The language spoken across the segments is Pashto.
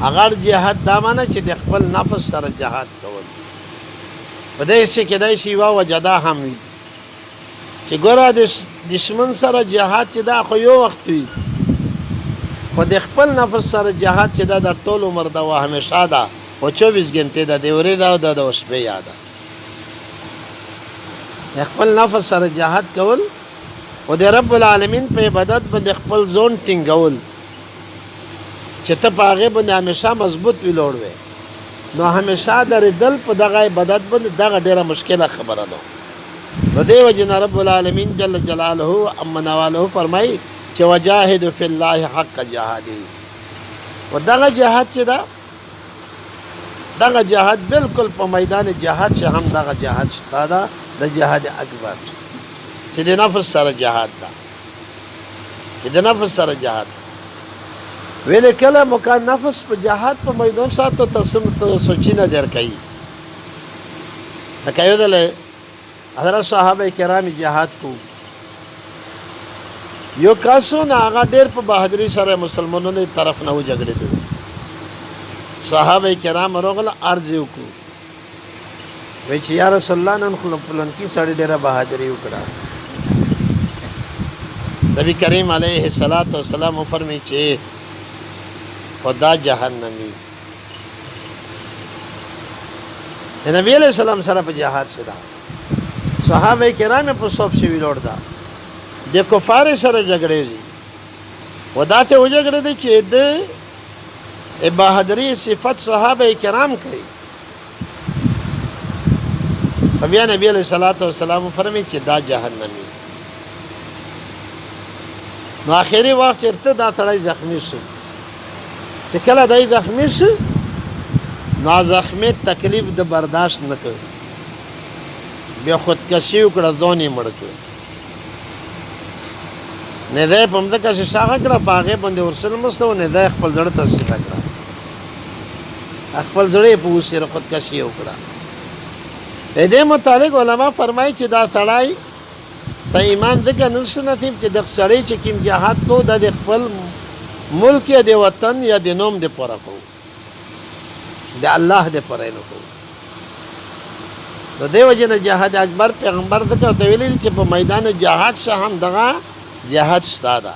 اگر جهاد دا معنی چې د خپل نفس سره جهاد کول په دې کې دای شي وا وجدا هم وي چې ګوره د دشمن سره جهاد چې دا خو یو وخت وي خو د خپل نفس سره جهاد چې دا د ټول عمر دا و همیشه ده او 24 غنټې ده د ورځې دا د شپې یاده خپل نفس سره جهاد کول او د رب العالمین په عبادت باندې خپل ځون ټینګول چې ته په هغه باندې همیشه مضبوط ویلوړ وې نو همیشه در دل په دغه عبادت باندې دغه ډیره مشکله خبره ده نو دی وجه رب العالمین جل جلاله اما نواله فرمای چې وجاهد فی الله حق جهاده و دغه جهاد چې دا دغه جهاد بالکل په میدان جهاد شه هم دغه جهاد شته دا د جهاد اکبر چې د نفس سره جهاد ده چې د نفس سره جهاد ویل کله مکان نفس په جهاد په میدان ساتو تسم سوچی نه در کوي لکه یو دله حضرت صحابه کرام جهاد کو یو کاسو نه هغه ډېر په بهادری سره مسلمانانو طرف نه و جګړې دي صحابه کرام ورغله عرض وکړو وی چې یا رسول الله نن خپل پلان کې سړی ډېره بهادری وکړه نبی کریم علیه الصلاۃ والسلام فرمایي چې خدا جهنمی نبی علیہ السلام سره په جهاد شدا صحابه کرام په صف شوی لوړ دا د کفار سره جګړې دي وداته و جګړې دي چې د بهادری صفت صحابه کرام کوي بیا نبی علیہ الصلوۃ والسلام فرمایي چې دا جهنمی نو اخري وخت چرته دا تړای زخمی شو چې کله دای زخمی شو نو زخمی تکلیف د برداشت نه کړ بیا خودکشي وکړه ځان یې مړ کړ نه ده په مځکه چې شاخه کړه په هغې باندې ورسره مستو نه ده خپل زړه تصدیق کړه خپل زړه په وسیره خودکشي وکړه د دې متعلق علما فرمایي چې دا سړی ته ایمان ځکه نشته نصیب چې د سړی چې کوم جهاد کو د خپل ملک یا د وطن یا د نوم د پوره کو د الله د پوره نه کو د دې وجه نه جهاد اکبر پیغمبر دغه ته ویلي چې په میدان جهاد شه هم دغه جهاد شته ده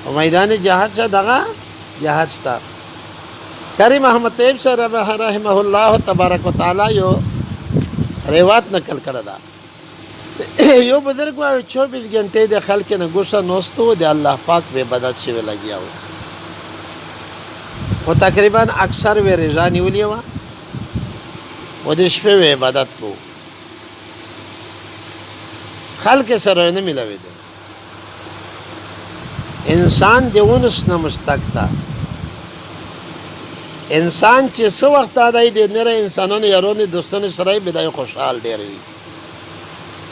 په میدان جهاد شه دغه جهاد شته کریم احمد طیب صاحب رحمه الله تبارک وتعالى یو روایت نقل کړه دا یو بزرګ وایي 24 غنټې د خلک نه ګوښه نوستو د الله پاک به عبادت شوی لګیا و او تقریبا اکثر وی رضا نیولې و و د شپې عبادت کو خلک سره نه ملاوي دي انسان دیونس نه مستق تا انسان چې څو وخت آدای دي نه انسانانو یارونو دوستانو سره بدای خوشحال ډیر وي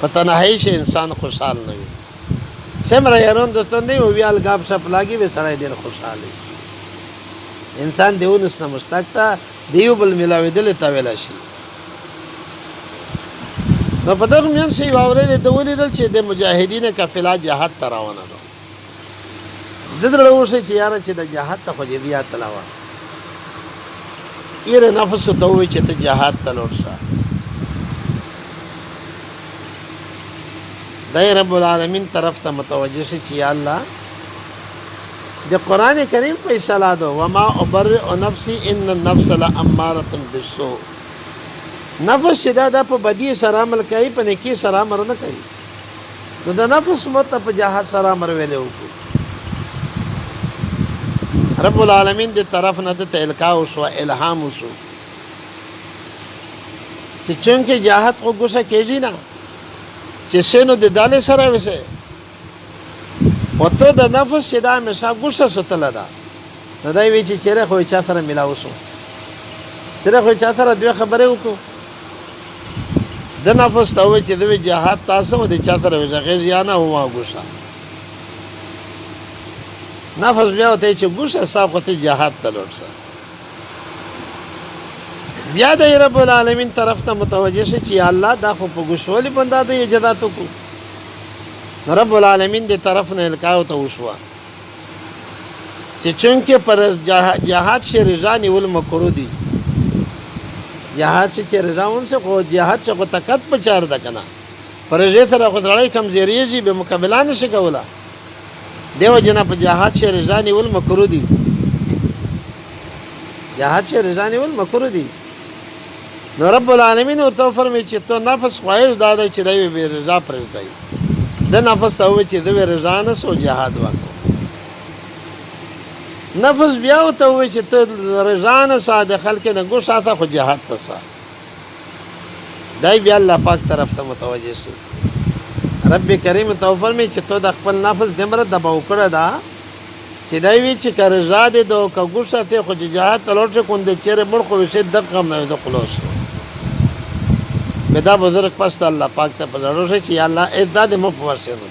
په تنهایی شي انسان خوشحال نه وي سمره یارون دوستان دی ویال غاب شپ لاګي به سره ډیر خوشاله انسان دیونس نه مستق تا دیو بل ملاوي دل تا ویلا شي نو په دغه میان شي واورې د ولیدل چې د مجاهدینو قافله جهاد ته روانه ده د دې ورو شي چې یاره چې د جهاد ته خو جديات تلاوه ایره نفس ته وي چې ته جهاد ته لورسه دای رب العالمین طرف ته متوجه شي چې یا الله د قران کریم فیصله ده وما ابرئ نفسي ان النفس لاماره بالسوء نفس چې دا په بدی سره عمل کوي په نیکی سره امر نه کوي نو د نفس مت په جهاد سره امر ویلې وکړو رب العالمین دې طرف نه ته القا او سو الهام وسو چې څنګه جهاد کو ګوښه کېږي نه چې سينو د دالې سره وسه وته د نفس چې دا مې صاحب ګوښه ستل ده نو دا وی چې چیرې خو چا سره ملاوسو چیرې خو چا سره دوه خبرې وکړو د نفس ته وی چې د جهاد تاسو د چا سره وځي یا نه هوا ګوښه نفس بیا ته چې ګوښه صاحب ته جهاد ته لورسه بیا د رب العالمین طرف ته متوجه شي چې الله دا خو په ګوښولي بندا د اجازه تو کو رب العالمین دې طرف نه القاو ته وشوا چې چونکې پر جهاد شي رضا نیول مکروه دي جهاد شي چې رضا ونسه خو جهاد چې خو طاقت په چار ده کنه پر رضا سره خو سړی کمزوریږي به مقابله نشي کوله دیو جنا په جهاد شي رضا نیول مکروه دي جهاد شي رضا نیول مکروه دي نو رب العالمین ورته فرمایي چې تو نفس خواهش داده چې دوی به رضا پرځي د نفس ته وي چې دوی رضا نه سو جهاد وکړو نفس بیا ته وي چې ته رضا نه ساده خلک نه ګو ساته خو جهاد ته سا دای بیا الله پاک طرف ته متوجه شي رب کریم ته فرمایي چې تو د خپل نفس دمره دباو کړه دا چې دای وی چې رضا دې دو کا ګو ساته خو جهاد تلوټ کوم د چیرې مړ خو شه د غم نه د خلاص بدا بزرگ پس الله پاک ته پزړو شي چې یا الله اذا دې مو پوښتنه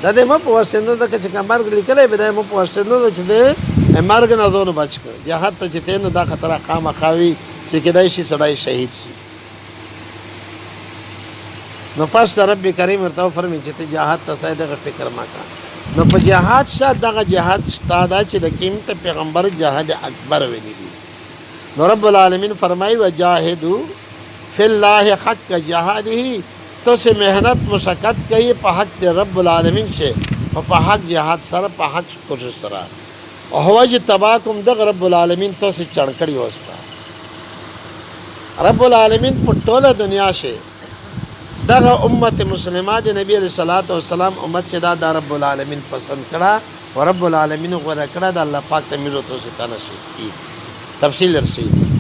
دا دې مو پوښتنه دا چې کمر لیکلې به دې مو پوښتنه چې دې مرګ نه ځونه بچ کړ جهاد ته چې تینو دا خطر قامه خاوي چې کدای شي سړی شهید شي نو پس رب کریم ورته فرمایي چې ته جهاد ته ساده فکر ما کا نو په جهاد شاته دغه جهاد ستاده چې د قیمت پیغمبر جهاد اکبر ویلي دي نو رب العالمین فرمایي وجاهدوا فی الله حق جهاده تو سے محنت مشقت کئی په حق د رب العالمین شه او په حق جهاد سره په حق کوشش سره او هو چې تباکم د رب العالمین تو سے چړکړی وستا رب العالمین په ټوله دنیا شه دغه امت مسلمه د نبی علیہ الصلوۃ والسلام امت چې دا رب العالمین پسند کړه او رب العالمین غوړه کړه د الله پاک ته میرو تو سے تنشي تفصیل رسید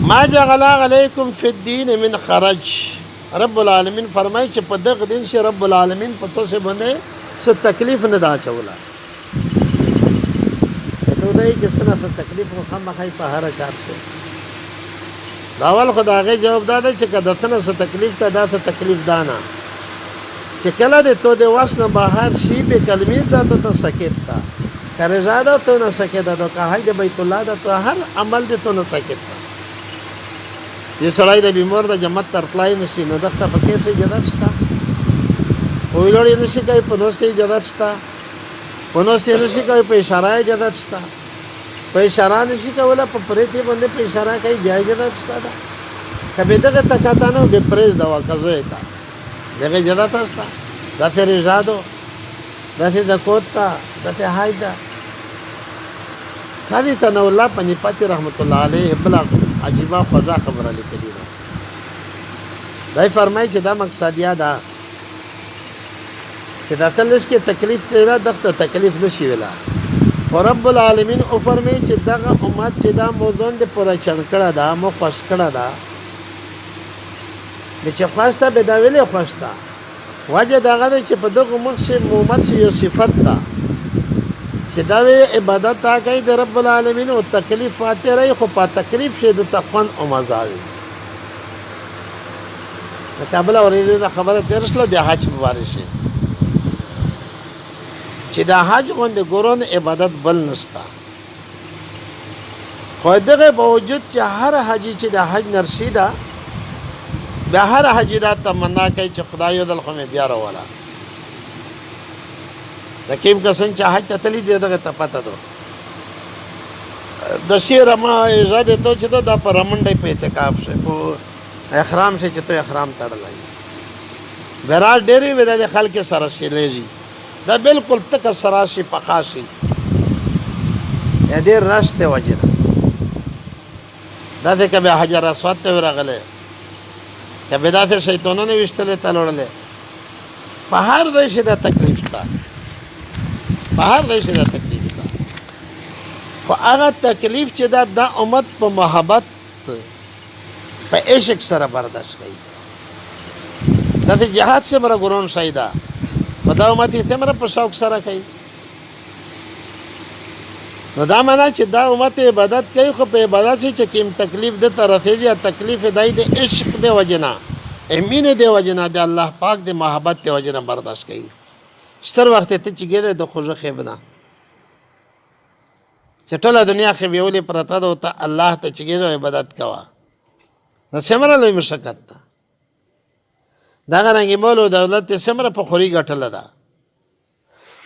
ما جعل علیکم فی الدین من خرج رب العالمین فرمایي چې په دغه دین شي رب العالمین په تاسو باندې څه تکلیف نه دا چولا ته دای چې څنګه تکلیف خو خامخای په هر چار شي داول خدای جواب داده چې کله څنګه څه تکلیف ته دا څه تکلیف دانا چې کله دې تو د واسنه بهر شي به کلمې دا ته سکت تا کرزاده تو نه سکت دا که هاي د بیت الله دا تو هر عمل دې تو نه سکت یہ سړی د بیمار د جماعت تر پلای نشي نو دغه فقیر سي اجازه شته او ویلوړي نشي کوي په نوسي اجازه شته په نوسي نشي کوي په اشاره اجازه شته په اشاره نشي کوله په پرېتی باندې په اشاره کوي بیا اجازه شته دا کبه دغه تکاتانو به پرېز دوا کوي تا دغه اجازه شته دا ته رضادو دا ته زکوتا دا ته هایدا کدی ته نو الله پنځ پاتې رحمت الله علیه بلا عجیبه خدا خبره لیکلی ده دای فرمایي چې دا مقصد یا دا چې دا تلش کې تکلیف تیرا دغه تکلیف نشي ویلا او رب العالمین او فرمایي چې دغه امت چې دا موزون د پوره چنکړه دا مو خوش کړه دا چې خواسته به دا ویلې خواسته وجه دغه چې په دغه مخ شي محمد یو صفت ده چې دا عبادت تا کوي د رب العالمین او تکلیف فاتې رہی خو په تکلیف شه د تخون او مزاوي کابل اورېده خبره ترسله د حج مبارک شي چې دا حج غوند ګورون عبادت بل نستا خو دغه باوجود چې هر حج چې د حج نرشیدا به هر حج دا تمنا کوي چې خدای دل خو مې بیا راولا د کیم کسن چې حج ته تللی دی دغه ته پته ده د شیر ما اجازه ته چې دا پر منډې په اعتکاف شه او احرام شه چې ته احرام تړلای ورا ډېری ودا د خلک سره شیلېږي دا بالکل تک سراشي پخاشي ډېر راشته وجه دا څنګه به حجر اسود ته ورغله کبه دا څه شیطانونه وشتله تلوړله په هر ځای شه دا تکلیف تا په هر ځای شه دا تکلیف تا خو هغه تکلیف چې دا د امت په محبت په عشق سره برداشت کوي دا د جهاد سره ګورون شایدا خدا امت یې تمره په شوق سره کوي نو دا معنا چې دا امت عبادت کوي خو په عبادت چې کوم تکلیف د طرفه یا تکلیف دای د عشق د وجنا امینه د وجنا د الله پاک د محبت د وجنا برداشت کوي ستر وخت ته چې ګره د خوځه خېبنا چې ټول دنیا خې ویولې پرته ده او ته الله ته چې ګره عبادت کوا نو سمره لوي مشکل ده دا غرانګي مولو دولت سمره په خوري غټل ده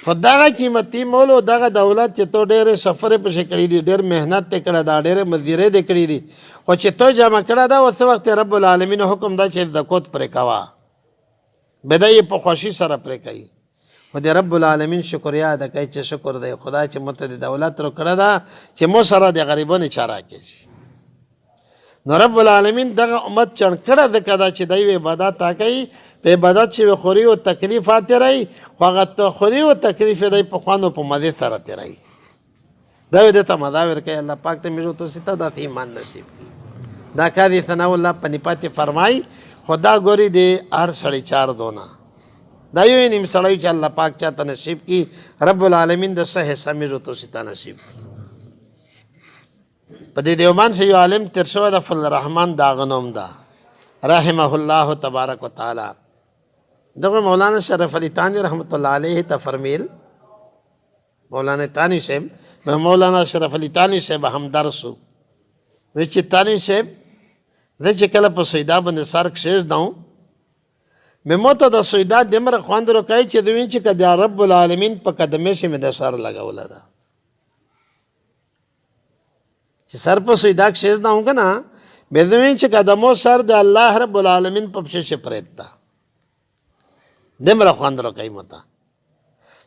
خو دغه قیمتي مول او دغه دولت چې تو ډېرې سفرې پسې کړي دي، ډېر محنت یې کړی دا، ډېرې مزدورۍ دې کړي دي، خو چې تو جمع کړی دا اوس وخت رب العالمین حکم دا چې زکات پرې کوه، بده یې په خوښي سره پرې کوي. خو د رب العالمین شکریا ادا کوي چې شکر دی خدای چې موږ ته د دولت راکړی ده چې مو سره د غریبانو چاره کوي. نو رب العالمین دغه امت چڼ کړه ځکه دا چې دی عبادت کوي، په عبادت چې خوري او تکلیفات تیري، خو هغه خوري او تکلیف دی په خوانو په مزې سره تیري. دا دې ته مزه ورکوي. الله پاک ته میرو تو ستا د ایمان نصیب کړي. دا کار ثنا الله پنی پاتې فرمای خدا ګوري دې هر سړی چار دونه دا یو نیم سړی چې الله پاک چاته نصیب کړي، رب العالمین د صحه سمیرو تو ستا نصیب کړي. په دې دیوبند سے یو عالم تیر شوی د فضل الرحمن دا غنوم دا رحمه الله تبارک وتعالی. دغه مولانا شرف علی تانی رحمت الله علیه ته فرمیل، مولانا تانی صاحب مولانا شرف علی تانی صاحب هم درسو وی چې تانی صاحب زه چې کله په سیدا باندې سر کښېږدم مې موته د سیدا دمره خوند راکوي چې دوی چې که د رب العالمین په قدمې شي مې د سر لګوله ده چې سر په سیدا کښېږدم که نه بې دوی چې قدمو سر د الله رب العالمین په پښې شي پرېږد ده دمره خوند راکوي موته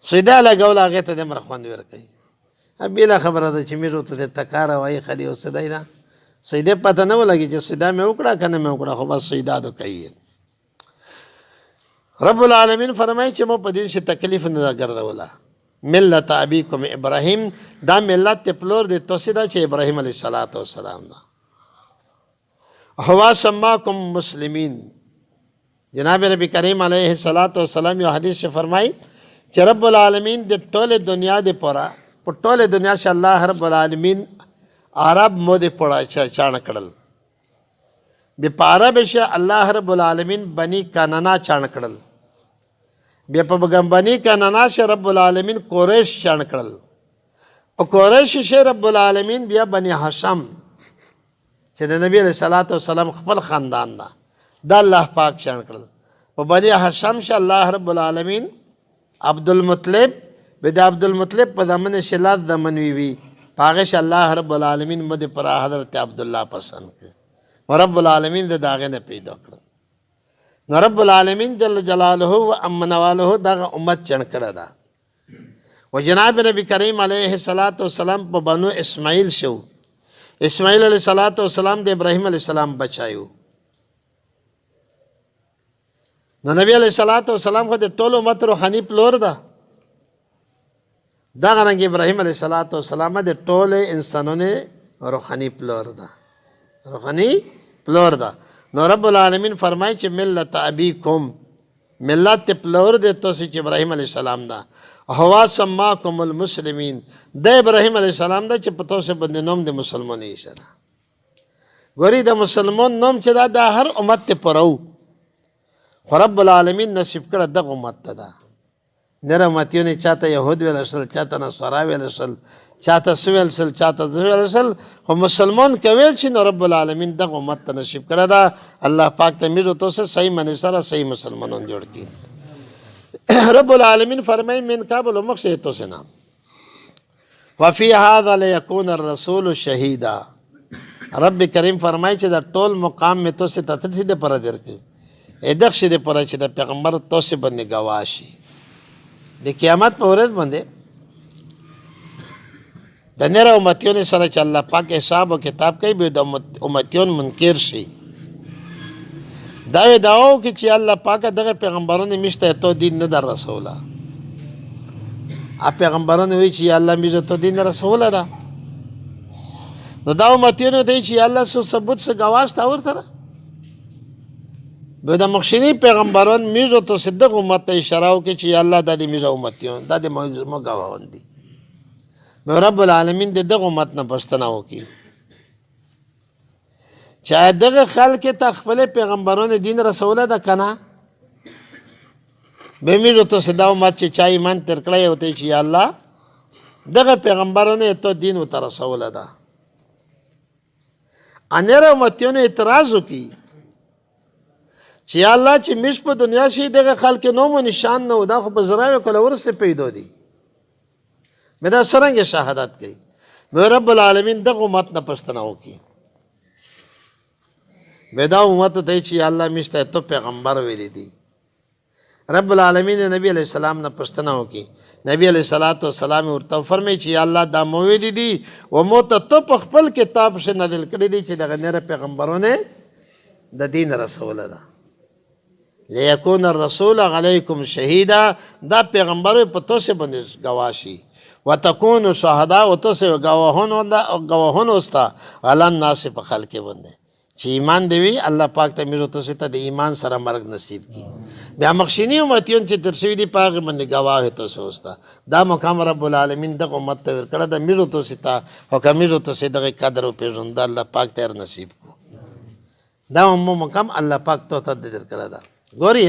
سیدا لګول هغې ته دمره خوند ورکوي. بېله خبره ده چې میرو ته د ټکاره وایي خلي او سدی ده سیدې پته نه ولګي چې سیدا مې وکړه که نه مې وکړه، خو بس سیدا دو کوي. رب العالمین فرمایي چې مو په دې شي تکلیف نه ده ګرځوله. ملت ابیکم ابراهیم دا ملت پلور دی توسې ده چې ابراهیم علیه صلات وسلام ده. هو سماکم مسلمین جناب نبی کریم علیه صلات وسلام یو حدیث فرمایي چې رب العالمین د ټوله دنیا د پوره په ټوله دنیا چې الله رب العالمین عرب مو د پوره چاڼ کړل، بیا په عرب شه الله رب العالمین بني کنانا چاڼ کړل، بیا په بني کنانا شه رب العالمین قریش چاڼ کړل، په قریش شه رب العالمین بیا بني هاشم چې د نبی علیه صلات وسلام خپل خاندان ده دا الله پاک چاڼ کړل. په بني هاشم شه الله رب العالمین عبدالمطلب بد عبدالمطلب په دمن شلات دمن وی پاغش الله رب العالمین مد پر حضرت عبدالله پسند کړ او رب العالمین د داغه نه پیدا کړ. نو رب العالمین جل جلاله و امن واله دغه امت چن کړه دا و جناب نبی کریم علیه الصلاۃ والسلام په بنو اسماعیل شو. اسماعیل علیه الصلاۃ والسلام د ابراهیم علیه السلام بچایو. نو نبی علیه الصلاۃ والسلام خو د ټولو امت روحاني پلور ده. دا غرنګ ابراهیم علیه الصلاۃ والسلام د ټولو انسانونو روحاني پلور ده، روحاني پلور ده. نو رب العالمین فرمایي چې ملت ابیکم ملت پلور ده تاسو چې ابراهیم علیه السلام ده. هو سماکم المسلمین د ابراهیم علیه السلام ده چې په تاسو باندې نوم د مسلمان یې شته. ګوري د مسلمان نوم چې دا د هر امت ته پرو خو رب العالمین نصیب کړه دغه امت ته ده. نر امتیونه چاته یهود ویل شل، چاته نصارا ویل شل، چاته سویل شل، چاته ویل شل، خو مسلمان کویل شي نو رب العالمین دغه امت ته نصیب کړه ده. الله پاک ته میرو تو سے صحیح منی سره صحیح مسلمانان جوړ کړي. رب العالمین فرمای من قبل مخشی تو سے نام وفي هذا ليكون الرسول شهيدا. رب کریم فرمای چې دا ټول مقام می تو سے تتسی ده پر درکې ادخ شه ده پر چې د پیغمبر تو سے باندې گواه شي د قیامت په ورځ باندې د نر امتیون سره چې الله پاک حساب او کتاب کوي به د امتیون منکر شي. دا داو کې چې الله پاک دغه پیغمبرانو مشته ته دین نه در رسوله. ا پیغمبرانو وی چې الله میزه ته دین رسوله ده. نو دا امتیون دی چې الله سو ثبوت سره گواش تا ورته به د مخشنی پیغمبران میزو ته صدق امت اشاره وکړي چې الله د دې میزه امتیون د دې مو گواهان دي. به رب العالمین د دغه امت نه پښتنه وکړي چې دغه خلک ته خپل پیغمبرانو دین رسوله ده کنه به میزو ته صدا امت چې چا ایمان تر کړی وته چې الله دغه پیغمبرانو ته دین او تر رسوله ده. انره امتیون اعتراض وکړي چې الله چې مش په دنیا شي دغه خلک نوم او نشان نه دا خو په زراعت کول ورسته پیدا دي مې دا څرنګه شهادت کوي مې رب العالمین دغه امت نه پوښتنه وکړي مې دا امت ته چې الله مشته ته پیغمبر ویلی دی رب العالمین نبی علیہ السلام نه پوښتنه وکړي نبی علیہ الصلوۃ والسلام ورته فرمایي چې الله دا مو ویلی دی و مو ته په خپل کتاب شه نازل کړی دی چې دغه نره پیغمبرونه د دین رسول ده لیکون الرسول علیکم شهیدا دا پیغمبر په توسه باندې گواشي وتكون شهدا او توسه گواهون اوستا علی الناس په خلق باندې چې ایمان دی وی الله پاک ته میرو توسه ته د ایمان سره مرګ نصیب کی بیا مخشینی امتیون چې ترشوی دی پاک باندې گواه توسه اوستا دا مقام رب العالمین دغه امت ته ورکړه د میرو توسه ته حکم میرو توسه دغه قدر او پیژند الله پاک ته نصیب کو دا مقام الله پاک ته درکړه دا ګورئ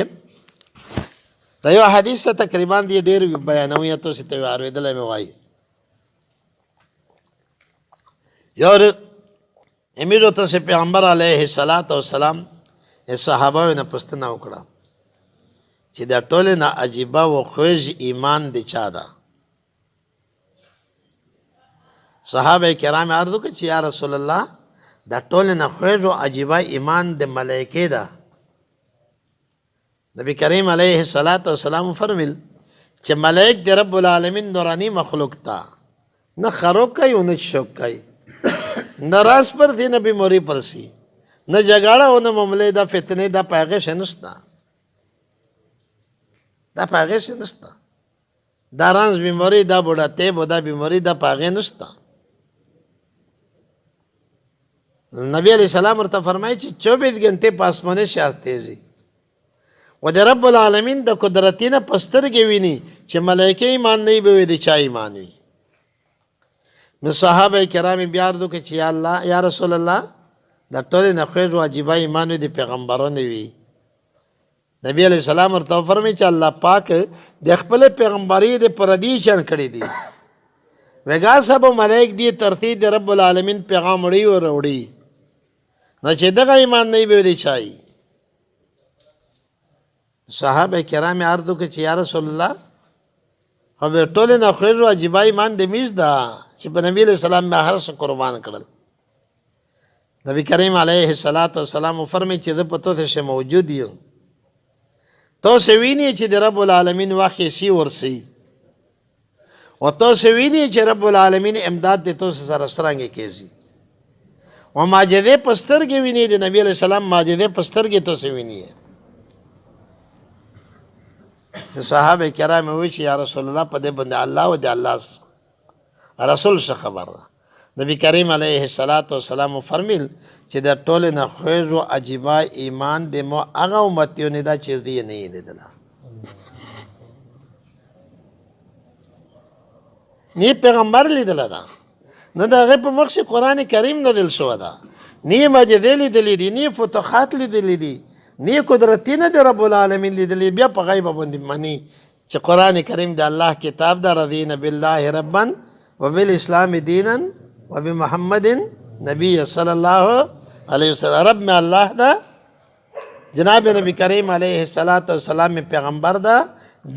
دا یو حدیث ته تقریبا دی ډیر بیانوي ته څه ته اوریدل مې وایي یو امیرو ته سے پیغمبر علیه الصلاۃ والسلام صحابه نه پوښتنه وکړه چې دا ټول نه عجیبه او خوږ ایمان دی چا دا صحابه کرام عرض وکړه چې یا رسول الله دا ټول نه خوږ او عجیبه ایمان د ملائکه دا نبی کریم علیه الصلاۃ والسلام فرمیل چې ملائک د رب العالمین نورانی مخلوق تا نه خروق کوي او نه شوق کوي نه راس پر دی نه بیماری پر سی نه جګړه او نه معاملې دا فتنه دا پاغه شنستا دا پاغه شنستا دا رانز بیماری دا بوډاته بودا بیماری دا پاغه نستا نبی علیہ السلام ورته فرمایي چې 24 غنټه پاسمانه شاته زی و د رب العالمین د قدرتینه پسترګې ویني چې ملائکه ایمان نه به د چا ایمان وي نو صحابه کرام بیا ورته کې چې یا الله یا رسول الله د ټول نه خیر واجب ایمان دی پیغمبرونه وي نبی علیہ السلام ورته فرمایي چې الله پاک د خپل پیغمبري د پردي چن کړی دی وګا سب ملائک دی ترتیب د رب العالمین پیغام وړي او وړي نو چې دغه ایمان نه به دی چای صحابه کرام عرض وکړي چې یا رسول الله خو به ټول نه خیر واجب ایمان د میز دا چې په نبی علیہ السلام به هر څه قربان کړل نبی کریم علیه الصلاۃ والسلام فرمایي چې د پتو ته موجود یو تو سویني چې د رب العالمین واخې سی ورسی او تو سویني چې رب العالمین امداد د تو سره سترنګ کېږي او ماجده پسترګې ویني د نبی علیہ السلام ماجده پسترګې تو سویني صحابه کرام وی چې یا رسول الله په دې باندې الله او د الله رسول څخه خبر ده نبی کریم علیه الصلاۃ والسلام فرمیل چې د ټول نه خیر او عجیبه ایمان د مو هغه امتیونه دا چیز دی نه لیدل نی پیغمبر لیدل دا نه دغه په مخ قرآن کریم نازل شو دا نی ماجده لیدل دي نی فتوحات لیدل دي نی قدرتینه د رب العالمین لیدل بیا په غیب باندې معنی چې قرآن کریم د الله کتاب دا رضینا بالله ربا وبالاسلام دینا وبمحمد نبی صلی الله علیه وسلم رب میں اللہ دا جناب نبی کریم علیہ الصلاۃ والسلام میں پیغمبر دا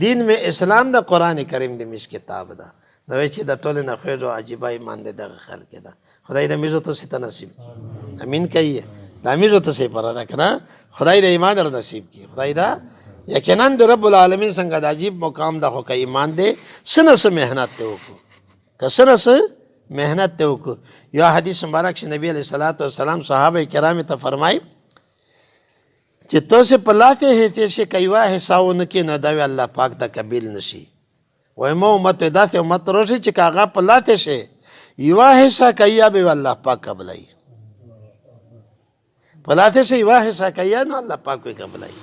دین میں اسلام دا قرآن کریم دی مش کتاب دا نو چې د ټول نه خیر او عجیب ایمان دی دغه خلق دا خدای دې میزو ته ست نصیب امین کوي دا میزو ته سي پره دا کنه خدای دې ایمان در نصیب کی خدای دا یقینا د رب العالمین څنګه د عجیب مقام دا خو کوي ایمان دی سنس مهنت ته وکړو کسنس محنت ته وکړو یا حدیث مبارک چې نبی علیہ الصلوۃ والسلام صحابه کرام ته فرمای چې تو سے پلاتے ہیں تیسے کایوا حساون کې نه دا الله پاک ته قبول نشي وای مو امت داسې امت روشي چې کاغه پلاتے شي یوا حصہ کیا به الله پاک قبلای پلاتے شي یوا حصہ کیا نو الله پاک کوي قبلای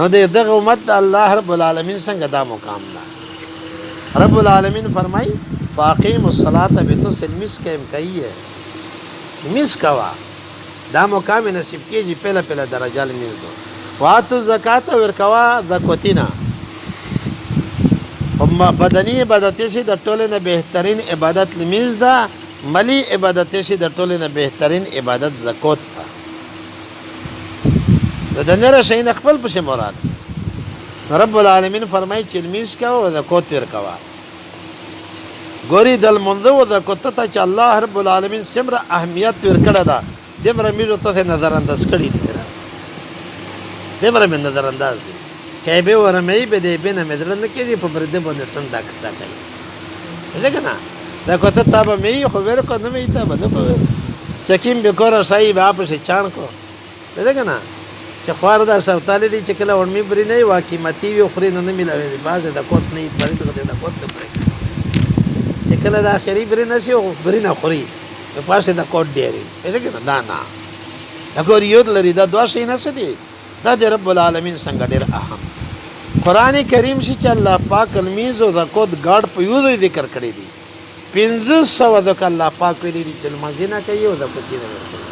نو دغه امت الله رب العالمین څنګه دا مقام ده رب العالمین فرمای فاقیم الصلاة بتو سلمس کم کئی ہے مس کوا دا مقام نصیب کیجی پہلا پہلا درجہ لمس دو واتو زکاة ورکوا زکوتینا بدنی عبادتی شی در طولنا بہترین عبادت لمس دا ملی عبادتی شی در طولنا بہترین عبادت زکوت تا دا نر شئین اخبل پش مراد رب العالمین فرمائی چلمیس کوا و زکوت ورکوا ګوري د لمونځه و د کوته ته چې الله رب العالمین څومره اهمیت ورکړی ده دومره میږو تاسې نظرانداز کړي دي دومره مې نظرانداز دي که به ورمهی به دی بینه مې زړه نه کېږي په برده باندې ټنډه کټه کوي پوهېږې که نه دا کوته تا به مې خو ویل کو نه مې تا به نه په ویل چکیم به کوره شایي به آپسې چاڼ کو پوهېږې که نه چې خوار دا شفتالې دي چې کله وړمې بري نه وي وا قیمتي وي خوري نه نه میلاوېږي بعضې د کوت نه وي پرې دغه د کوت نه پرېږدي چې کله د آخري بري نه شي بري نه خوري په پاسې د کوټ ډېر وي پوهېږې که نه دا نه دا ګور یود لري دا دوه شیونه څه دي دا د رب العالمین څنګه ډېر اهم قرآن کریم شي چې الله پاک لمونځ او زکات ګاډ په یو ځای ذکر کړی دي 500 ځکه الله پاک ویلي دي چې لمونځ نه کوي او زکات یې نه ورکوي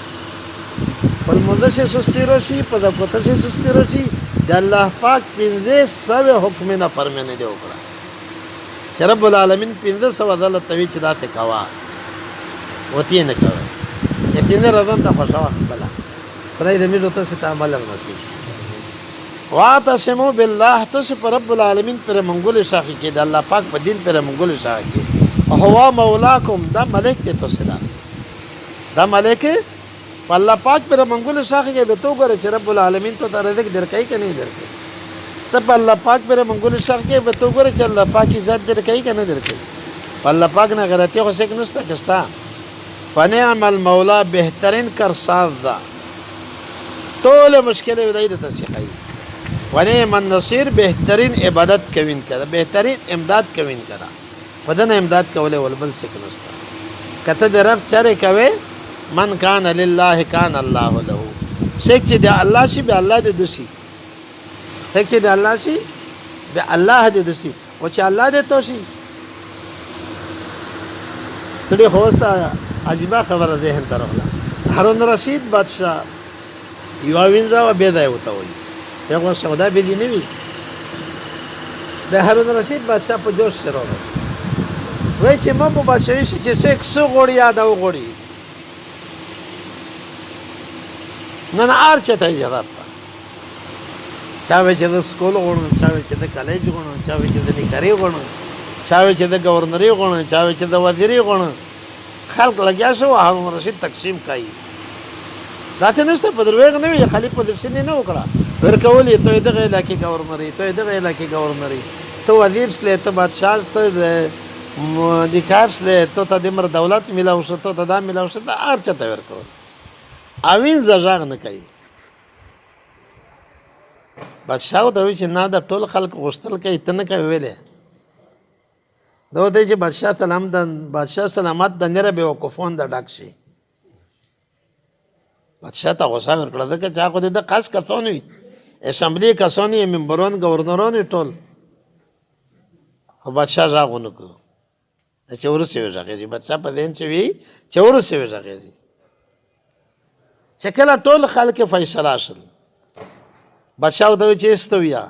په لمونځ شي سستي راشي په زکات شي سستي راشي د الله پاک 500 حکم نه فرمانه دی وکړه چې رب العالمین 500 ځله توی چې داته کوا وتی نه کوي چې نه رضان ته خوشاله بلا خدای دې موږ ته ست عمل نصیب واعتصموا بالله تاسو پر رب العالمین پر منګول شاخي کې د الله پاک په دین پر منګول شاخي کې هو مولاکم دا ملک ته تاسو دا ملک الله پاک پر منګول شاخي کې به تو ګره چې رب العالمین ته رزق درکای کني درکای ته الله پاک پر منګول شاخي کې به تو ګره چې الله پاک عزت درکای کنه درکای الله پاک نه غلطي خو څه نشته کستا فنعم المولا بهترین کارساز دا ټول مشکل ودای د تسخی ونعم النصير بهترین عبادت کوین کړه بهترین امداد کوین کړه بدن امداد کوله ولبل سکنستا کته د رب چره کوي من کان لله کان الله له سچ د الله شي به الله د دشي سچ د الله شي به الله د دشي او چې الله د توشي سړي هوستا عجیبه خبره ذهن ته راغله هارون رشید بادشاہ یو وینځه و به ځای وته وي هغه سودا به دي نه وي د هارون رشید بادشاہ په جوش سره وای چې ما په بادشاہي شي چې څه غوړی یاد او غوړی نن ارچته اجازه چا وی چې د سکول غوړو چا وی چې د کالج غوړو چا وی چې د نکاري غوړو چا وی چې د گورنري غوړو چا وی چې د وزیري غوړو خلق لګیا شو هارون رشید تقسیم کوي دا ته نشته په دروغ نه وي خلیفہ په دې نه وکړه ورکولې ته دغه علاقې گورنري ته دغه علاقې گورنري ته وزیر سله ته بادشاہ ته د کاس له ته د مر دولت ملاو شو ته د ملاو شو د ارچ ته ورکول اوین زژاغ نه کوي بادشاہ ته وی چې نه د ټول خلق غوښتل کوي ته نه کوي ویلې دا ته چې بادشاہ سلامت د نره به وقفون د ډاک شي بادشاہ ته غوسه ورکړه دا چې هغه د خاص کسان وي اسمبلی کسان یې ممبران گورنران ټول او بادشاہ ځاغونه کو چې ورسې وځي بادشاہ په دین چې وی چې ورسې وځي چې کله ټول خلک فیصله اصل بادشاہ دوی چې استویا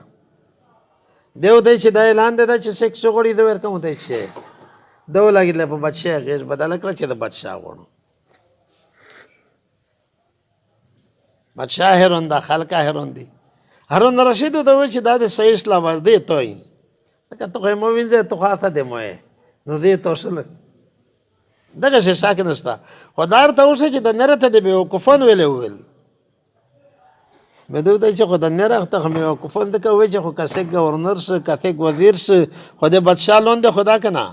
دیو دای چې د اعلان ده چې څوک غوړي د ورکوم ته چې دو لګیدل په بادشاہ غیر بدل کړ چې د بادشاہ غوړو بادشاہ هرون دا خلکا هرون دي هارون رشید دوی چې دا د صحیح اسلام دی توي که ته مو وینځه ته خاطه دی مو نو دې توسل دغه څه شاک نشته خدای ته اوسه چې د نرته دی به وقفون ویل بدو ته چې خدای نره ته مې وقفون د کوي چې خو کسه گورنر شه کته وزیر شه خدای بادشاہ لون دی خدا کنا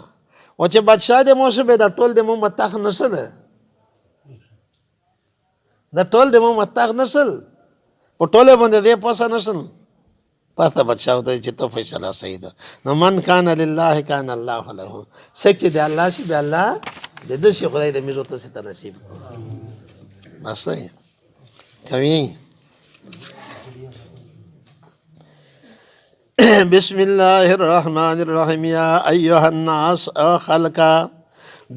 او چې بادشاہ دې مو شه به د ټول د مو متاخ نشل د ټول د مو متاخ نشل په ټوله باندې دې پوسه نشل پته بادشاہ ته چې تو فیصله صحیح ده نو من کان لله کان الله له سچ دې الله شي به الله دې د شي خدای دې میزو ته ست نصیب بس نه کوي بسم الله الرحمن الرحیم یا ایها الناس خلقا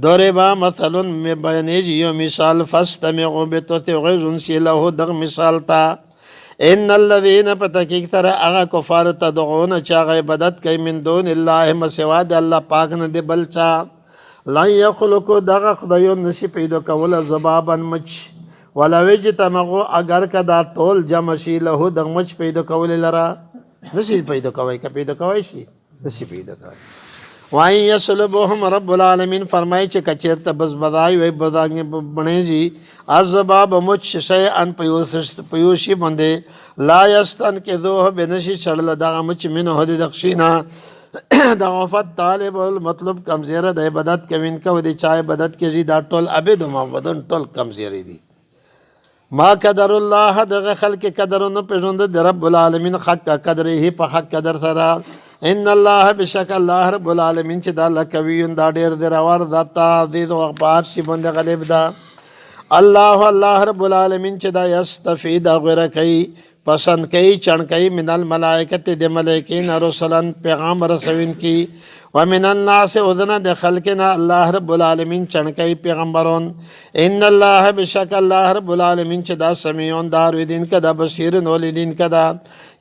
ضربا مثل میں بیانیږي یو مثال فاستمعوا بتوثقون سی له دغ مثال تا ان الذين پتکیک تر هغه کفار تدعون چا عبادت کوي من دون الله مسوا د الله پاک نه دی بلچا لا يخلق دغه خدایو نشي پیدا کول زبابن مچ ولا وجتمغو اگر کدا ټول جمع شي له دغ مچ پیدا کول لرا نشي پیدا کوي که پیدا کوي شي نشي پیدا کوي وای یسلبهم رب العالمین فرمایي چې کچیرته بس بدای وي بدانګ بنېږي ازباب مچ شي ان پيوشي باندې لا یستن کې دوه بنشي چړل دغه مچ منه هدي دخشینا دا وفات طالب المطلب کمزیره د عبادت کوین کو دي چا عبادت کې دا ټول عبادت محمدن ټول کمزيري دي ما قدر الله دغه خلق قدرونه پېژند د رب العالمین حق قدره په حق قدر سره ان الله بشک الله رب العالمین چې دا لکوي دا ډېر درور ذاتا دې او اخبار شي باندې غالب دا الله رب العالمین چې دا یستفید غره کوي پسند کوي چن کوي من الملائکه د ملائکین رسولن پیغام رسوین کی ومن الناس اذن د خلقنا الله رب العالمین چن کوي پیغمبرون ان الله بشک الله رب العالمین چې دا سمیون دار ودین کدا بصیر ولدین کدا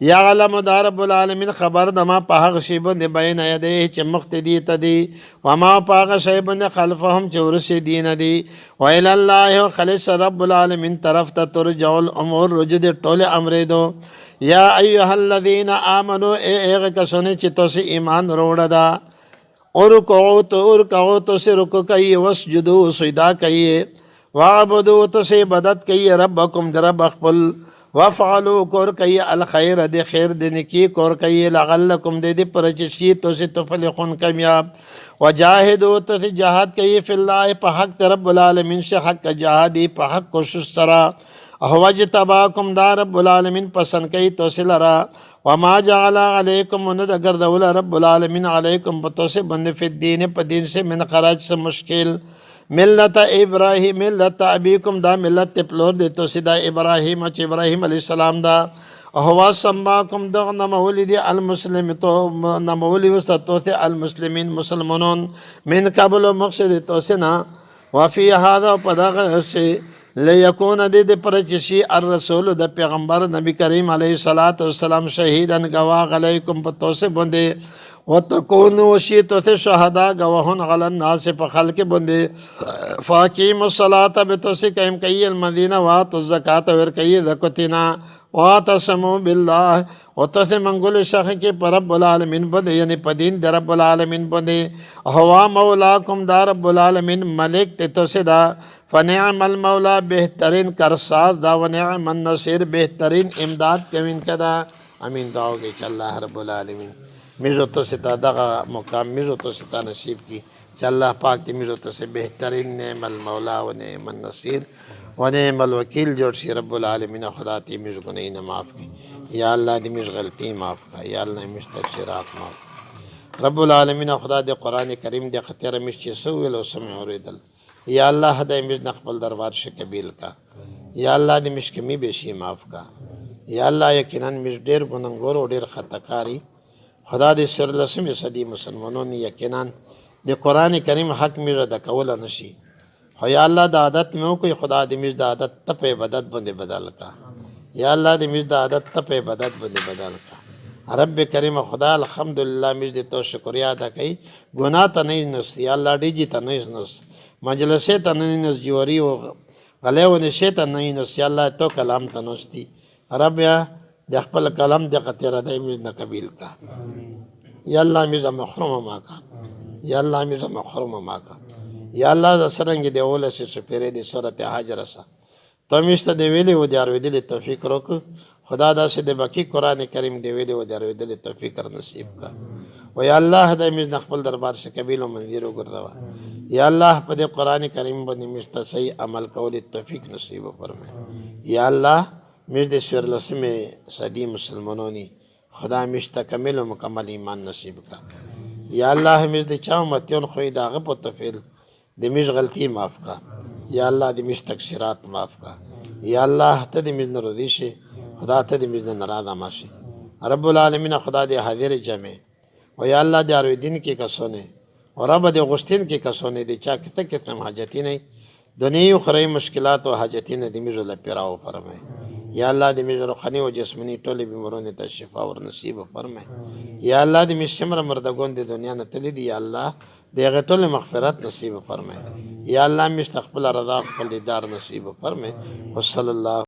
یعلم دا رب العالمین خبر دما په هغه شی باندې بین یده چې مقتدی تدی وما په هغه شی باندې خلفهم چې ورسې دین دی ویل الله خلص رب العالمین طرف ته ترجع الامور رجد ټول امر دو یا ایها الذین آمنوا ایغه کسونه چې تاسو ایمان وروړه دا اور کو سے رکو کئیے وسجدو سجدہ کئیے وعبدو تو سے عبادت کئیے ربکم درب اخفل وفعلو کور کئیے الخیر دے خیر دے نکی کور کئیے لغلکم دے دے پرچشی تو سے تفلحون کامیاب وجاہدو تو سے جہاد کئیے فی اللہ پا حق رب العالمین سے حق کا جہادی پا حق کوشش سرا وجتباکم دا رب العالمین پسند کئی تو سے لرا وما جعل علیکم وند اگر دولا رب العالمین علیکم پتو سے بند فی الدین پا دین سے من خراج سے مشکل ملت ابراہیم ملت ابیکم دا ملت پلور دے تو سے دا ابراہیم اچ ابراہیم علیہ السلام دا ہوا سماکم دا نمولی دی المسلم تو نمولی وسطو سے المسلمین مسلمانون من قبل مقصد تو سے نا وفی هذا پدغ سے لیکون دې پر چې شي الرسول د پیغمبر نبی کریم علیه الصلاۃ والسلام شهیدن گواه علیکم په توسه باندې وتكونوا شي توسه شهدا گواهون علی الناس په خلق باندې فاقیم الصلاۃ بتوسه قائم کئ المدینه وات الزکات ور کئ زکاتنا واتسموا بالله وتسه منګول شخ کې پر رب العالمین باندې یعنی په دین د رب العالمین باندې هوا مولاکم دا رب العالمین ملک ته توسه دا فنعم المولا بہترین کرساز دا ونعم النصیر بہترین امداد کوین کدا امین دعاو گئی چا اللہ رب العالمین میرو تو ستا دغا مقام میرو تو ستا نصیب کی چا اللہ پاک تی میرو تو سے بہترین نعم المولا ونعم النصیر ونعم الوکیل جوڑ سی رب العالمین خدا تی میرو گناہین معاف کی یا اللہ دی میرو غلطی معاف کا یا اللہ میرو تقصیرات معاف رب العالمین خدا دی قرآن کریم دی خطیر مشچی سویل و سمع و ریدل یا اللہ ہدای مجھ نقبل دربار سے قبیل کا یا اللہ دی مش کمی بیشی معاف کا یا اللہ یقیناً مش دیر گننگور و دیر خطاکاری خدا دی سر لسم صدی مسلمانوں نے یقیناً دی قرآن کریم حق مجھ دا کولا نشی ہو یا اللہ دا عادت میں ہو کوئی خدا دی مجھ دا عادت تپ عبادت بندے بدل کا یا اللہ دی مجھ دا عادت تپ عبادت بندے بدل کا رب کریم خدا الحمدللہ مجھ دی تو شکریہ ادا کئی گناہ تا نہیں نس یا اللہ ڈیجی تا نہیں نس مجلسے تا نینس جواری و غلے و نشے تا نینس یا اللہ تو کلام تا نستی رب یا دی اخپل کلام دی قطیر دائی مجھنا قبیل کا یا اللہ مجھا محروم ما کا یا اللہ مجھا محروم ما کا یا اللہ سرنگی دی اولا سے سپیرے دی صورت حاجر سا تو مجھتا دی ویلی و دیار ویدلی توفیق روک خدا دا سے دی باقی قرآن کریم دی ویلی و دیار ویدلی توفیق کر نصیب کا و یا اللہ دائی مجھنا اخپل دربار سے قبیل و منذیر و گردوا یا اللہ پا دے قرآن کریم بندی مجھتا صحیح عمل کولی توفیق نصیب فرمائے یا اللہ مجھتے سور لسم صدی مسلمانونی خدا مجھتا کمل و مکمل ایمان نصیب کا یا اللہ مجھتے چاہو متیون خوی دا غب و تفیل دی مجھ غلطی معاف کا یا اللہ دی مجھ تقصیرات معاف کا یا اللہ تا دی مجھ نرودیشے خدا تا دی مجھ نراد آماشے رب العالمین خدا دی حاضر جمع و یا اللہ دی عروی دین کی کسونے اور رب دی غشتین کی کسونے دی چاہ کتا کتنا حاجتی نہیں دنیای و خرائی مشکلات و حاجتی نے دی میرو لپیراو فرمائے یا اللہ دی میرو روحانی و جسمانی ٹولی بیمارون تا شفا و نصیب فرمائے یا اللہ دی میرو شمر مردگون دی دنیا نتلی دی یا اللہ دی غیطول مغفرت نصیب فرمائے یا اللہ مستقبل رضا قبل دیدار نصیب فرمائے وصل اللہ